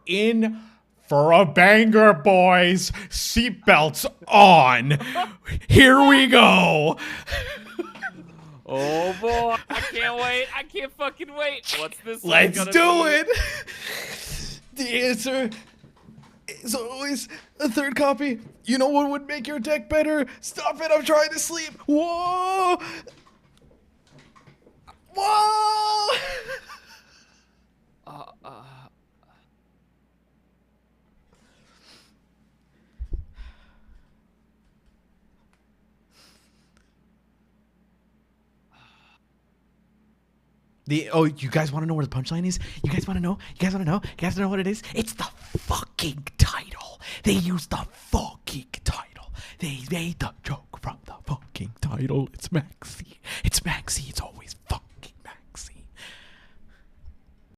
in for a banger, boys. Seatbelts on. Here we go. Oh boy, I can't wait. I can't fucking wait. What's this one Let's gonna do be? it. The answer is always a third copy. You know what would make your deck better? Stop it, I'm trying to sleep. Whoa. Whoa. You guys want to know where the punchline is? You guys want to know? You guys want to know? You guys want to know what it is? It's the fucking title. They used the fucking title. They made the joke from the fucking title. It's Maxi. It's Maxi. It's always fucking